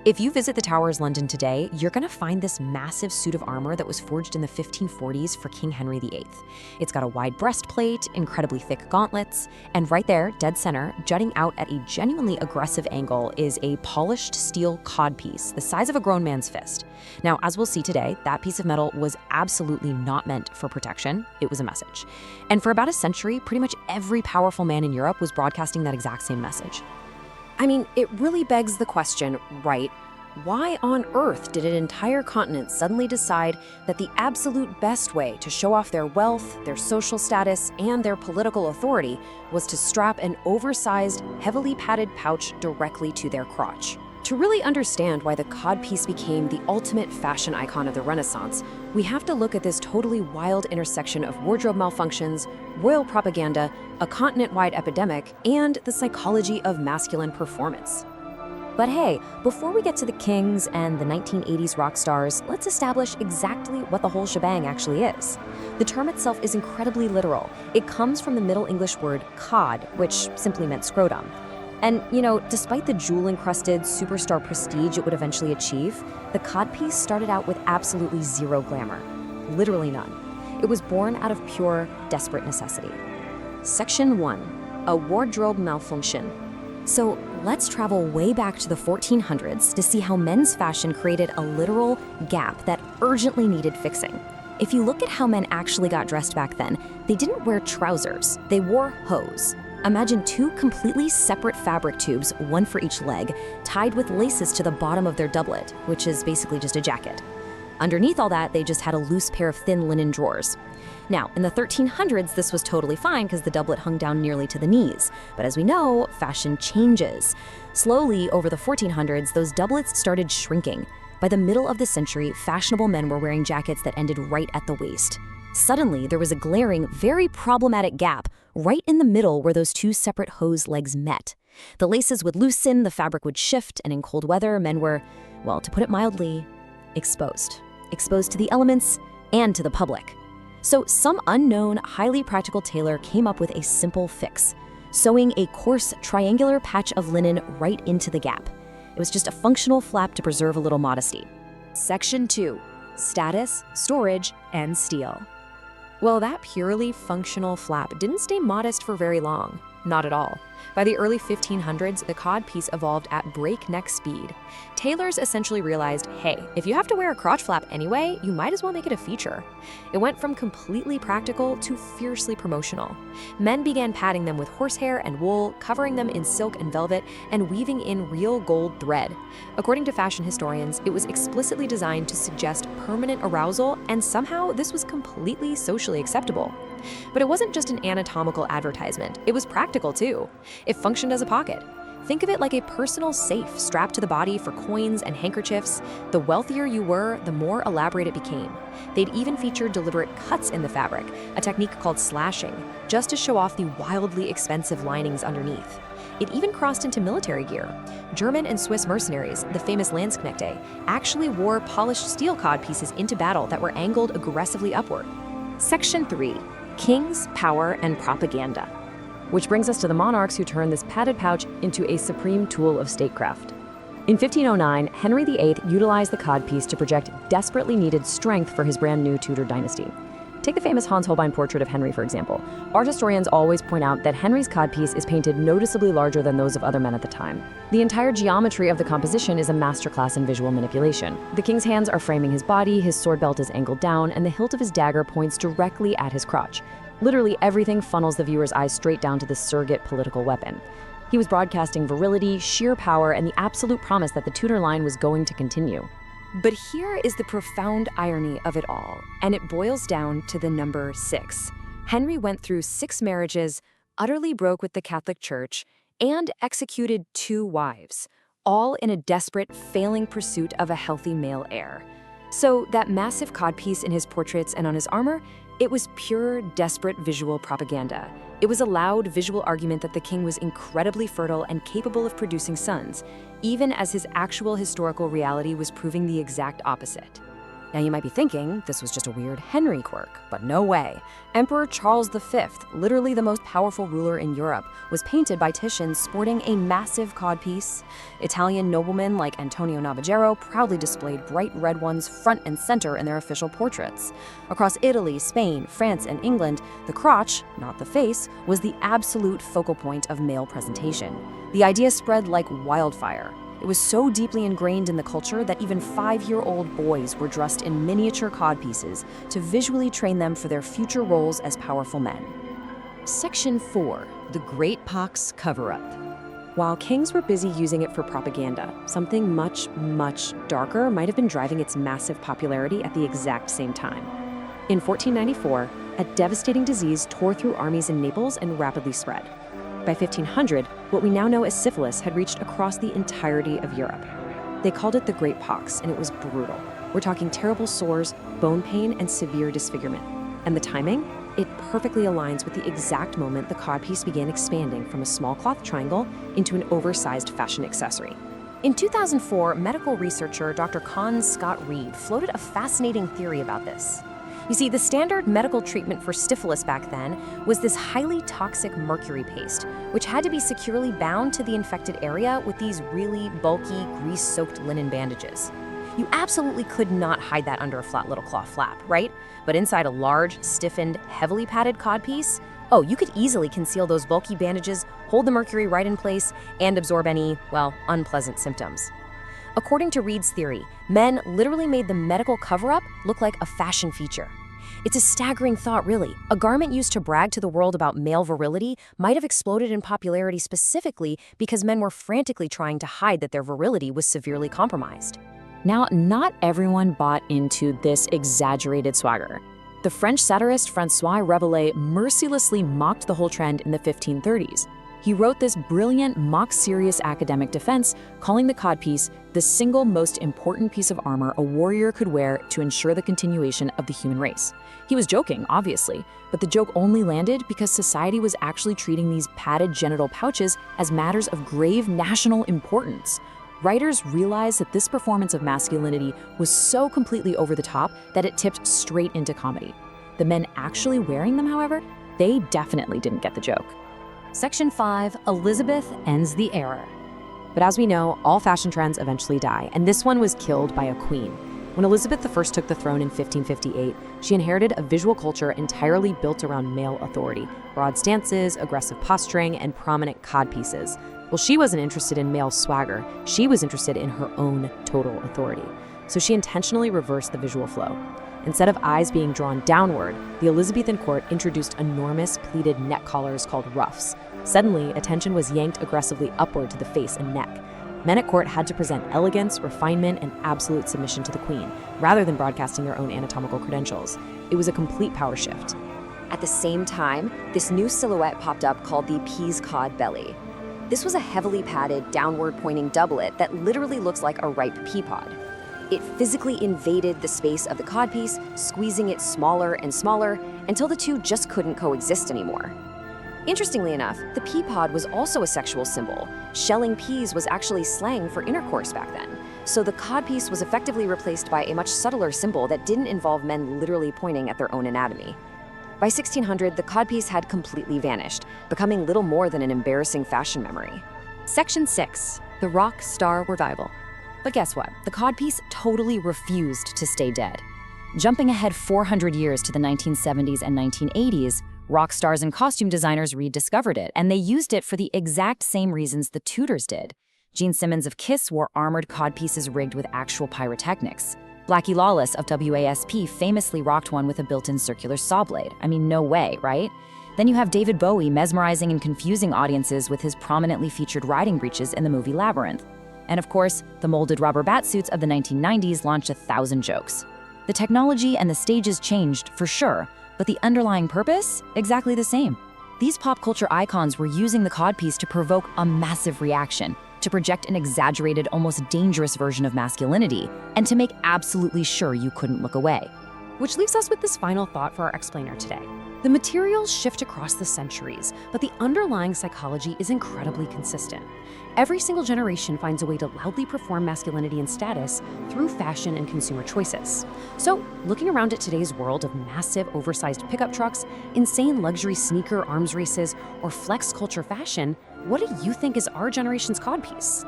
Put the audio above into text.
If you visit the Towers, London today, you're going to find this massive suit of armor that was forged in the 1540s for King Henry VIII. It's got a wide breastplate, incredibly thick gauntlets, and right there, dead center, jutting out at a genuinely aggressive angle, is a polished steel codpiece the size of a grown man's fist. Now, as we'll see today, that piece of metal was absolutely not meant for protection. It was a message. And for about a century, pretty much every powerful man in Europe was broadcasting that exact same message. I mean, it really begs the question, right? Why on earth did an entire continent suddenly decide that the absolute best way to show off their wealth, their social status, and their political authority was to strap an oversized, heavily padded pouch directly to their crotch? To really understand why the codpiece became the ultimate fashion icon of the Renaissance, we have to look at this totally wild intersection of wardrobe malfunctions, royal propaganda, a continent-wide epidemic, and the psychology of masculine performance. But hey, before we get to the kings and the 1980s rock stars, let's establish exactly what the whole shebang actually is. The term itself is incredibly literal. It comes from the Middle English word cod, which simply meant scrotum. And, despite the jewel-encrusted superstar prestige it would eventually achieve, the codpiece started out with absolutely zero glamour. Literally none. It was born out of pure, desperate necessity. Section 1. A wardrobe malfunction. So let's travel way back to the 1400s to see how men's fashion created a literal gap that urgently needed fixing. If you look at how men actually got dressed back then, they didn't wear trousers, they wore hose. Imagine two completely separate fabric tubes, one for each leg, tied with laces to the bottom of their doublet, which is basically just a jacket. Underneath all that, they just had a loose pair of thin linen drawers. Now, in the 1300s, this was totally fine because the doublet hung down nearly to the knees. But as we know, fashion changes. Slowly, over the 1400s, those doublets started shrinking. By the middle of the century, fashionable men were wearing jackets that ended right at the waist. Suddenly, there was a glaring, very problematic gap right in the middle where those two separate hose legs met. The laces would loosen, the fabric would shift, and in cold weather, men were, well, to put it mildly, exposed. Exposed to the elements and to the public. So some unknown, highly practical tailor came up with a simple fix, sewing a coarse, triangular patch of linen right into the gap. It was just a functional flap to preserve a little modesty. Section 2. Status, storage, and steel. Well, that purely functional flap didn't stay modest for very long. Not at all. By the early 1500s, the codpiece evolved at breakneck speed. Tailors essentially realized, hey, if you have to wear a crotch flap anyway, you might as well make it a feature. It went from completely practical to fiercely promotional. Men began padding them with horsehair and wool, covering them in silk and velvet, and weaving in real gold thread. According to fashion historians, it was explicitly designed to suggest permanent arousal, and somehow this was completely socially acceptable. But it wasn't just an anatomical advertisement, it was practical too. It functioned as a pocket. Think of it like a personal safe strapped to the body for coins and handkerchiefs. The wealthier you were, the more elaborate it became. They'd even feature deliberate cuts in the fabric, a technique called slashing, just to show off the wildly expensive linings underneath. It even crossed into military gear. German and Swiss mercenaries, the famous Landsknechte, actually wore polished steel codpieces into battle that were angled aggressively upward. Section 3. Kings, Power, and Propaganda. Which brings us to the monarchs who turned this padded pouch into a supreme tool of statecraft. In 1509, Henry VIII utilized the codpiece to project desperately needed strength for his brand new Tudor dynasty. Take the famous Hans Holbein portrait of Henry, for example. Art historians always point out that Henry's codpiece is painted noticeably larger than those of other men at the time. The entire geometry of the composition is a masterclass in visual manipulation. The king's hands are framing his body, his sword belt is angled down, and the hilt of his dagger points directly at his crotch. Literally everything funnels the viewer's eyes straight down to this surrogate political weapon. He was broadcasting virility, sheer power, and the absolute promise that the Tudor line was going to continue. But here is the profound irony of it all, and it boils down to the number 6. Henry went through 6 marriages, utterly broke with the Catholic Church, and executed 2 wives, all in a desperate, failing pursuit of a healthy male heir. So that massive codpiece in his portraits and on his armor, it was pure, desperate visual propaganda. It was a loud visual argument that the king was incredibly fertile and capable of producing sons, even as his actual historical reality was proving the exact opposite. Now you might be thinking this was just a weird Henry quirk, but no way. Emperor Charles V, literally the most powerful ruler in Europe, was painted by Titian sporting a massive codpiece. Italian noblemen like Antonio Navagero proudly displayed bright red ones front and center in their official portraits. Across Italy, Spain, France, and England, the crotch, not the face, was the absolute focal point of male presentation. The idea spread like wildfire. It was so deeply ingrained in the culture that even 5-year-old boys were dressed in miniature codpieces to visually train them for their future roles as powerful men. Section 4. The Great Pox Cover-Up. While kings were busy using it for propaganda, something much, much darker might have been driving its massive popularity at the exact same time. In 1494, a devastating disease tore through armies in Naples and rapidly spread. By 1500, what we now know as syphilis had reached across the entirety of Europe. They called it the Great Pox, and it was brutal. We're talking terrible sores, bone pain, and severe disfigurement. And the timing? It perfectly aligns with the exact moment the codpiece began expanding from a small cloth triangle into an oversized fashion accessory. In 2004, medical researcher Dr. Con Scott Reed floated a fascinating theory about this. You see, the standard medical treatment for syphilis back then was this highly toxic mercury paste, which had to be securely bound to the infected area with these really bulky, grease-soaked linen bandages. You absolutely could not hide that under a flat little cloth flap, right? But inside a large, stiffened, heavily padded codpiece, oh, you could easily conceal those bulky bandages, hold the mercury right in place, and absorb any, well, unpleasant symptoms. According to Reed's theory, men literally made the medical cover-up look like a fashion feature. It's a staggering thought, really. A garment used to brag to the world about male virility might have exploded in popularity specifically because men were frantically trying to hide that their virility was severely compromised. Now, not everyone bought into this exaggerated swagger. The French satirist François Rabelais mercilessly mocked the whole trend in the 1530s. He wrote this brilliant, mock-serious academic defense, calling the codpiece the single most important piece of armor a warrior could wear to ensure the continuation of the human race. He was joking, obviously, but the joke only landed because society was actually treating these padded genital pouches as matters of grave national importance. Writers realized that this performance of masculinity was so completely over the top that it tipped straight into comedy. The men actually wearing them, however, they definitely didn't get the joke. Section 5, Elizabeth ends the era. But as we know, all fashion trends eventually die, and this one was killed by a queen. When Elizabeth I took the throne in 1558, she inherited a visual culture entirely built around male authority, broad stances, aggressive posturing, and prominent codpieces. Well, she wasn't interested in male swagger, she was interested in her own total authority. So she intentionally reversed the visual flow. Instead of eyes being drawn downward, the Elizabethan court introduced enormous pleated neck collars called ruffs. Suddenly, attention was yanked aggressively upward to the face and neck. Men at court had to present elegance, refinement, and absolute submission to the queen, rather than broadcasting their own anatomical credentials. It was a complete power shift. At the same time, this new silhouette popped up called the peas-cod belly. This was a heavily padded, downward-pointing doublet that literally looks like a ripe pea pod. It physically invaded the space of the codpiece, squeezing it smaller and smaller until the two just couldn't coexist anymore. Interestingly enough, the pea pod was also a sexual symbol. Shelling peas was actually slang for intercourse back then, so the codpiece was effectively replaced by a much subtler symbol that didn't involve men literally pointing at their own anatomy. By 1600, the codpiece had completely vanished, becoming little more than an embarrassing fashion memory. Section 6. The Rock Star Revival. But guess what? The codpiece totally refused to stay dead. Jumping ahead 400 years to the 1970s and 1980s, rock stars and costume designers rediscovered it, and they used it for the exact same reasons the Tudors did. Gene Simmons of Kiss wore armored codpieces rigged with actual pyrotechnics. Blackie Lawless of WASP famously rocked one with a built-in circular saw blade. I mean, no way, right? Then you have David Bowie mesmerizing and confusing audiences with his prominently featured riding breeches in the movie Labyrinth. And of course, the molded rubber batsuits of the 1990s launched 1,000 jokes. The technology and the stages changed, for sure, but the underlying purpose, exactly the same. These pop culture icons were using the codpiece to provoke a massive reaction, to project an exaggerated, almost dangerous version of masculinity, and to make absolutely sure you couldn't look away. Which leaves us with this final thought for our explainer today. The materials shift across the centuries, but the underlying psychology is incredibly consistent. Every single generation finds a way to loudly perform masculinity and status through fashion and consumer choices. So, looking around at today's world of massive, oversized pickup trucks, insane luxury sneaker arms races, or flex culture fashion, what do you think is our generation's codpiece?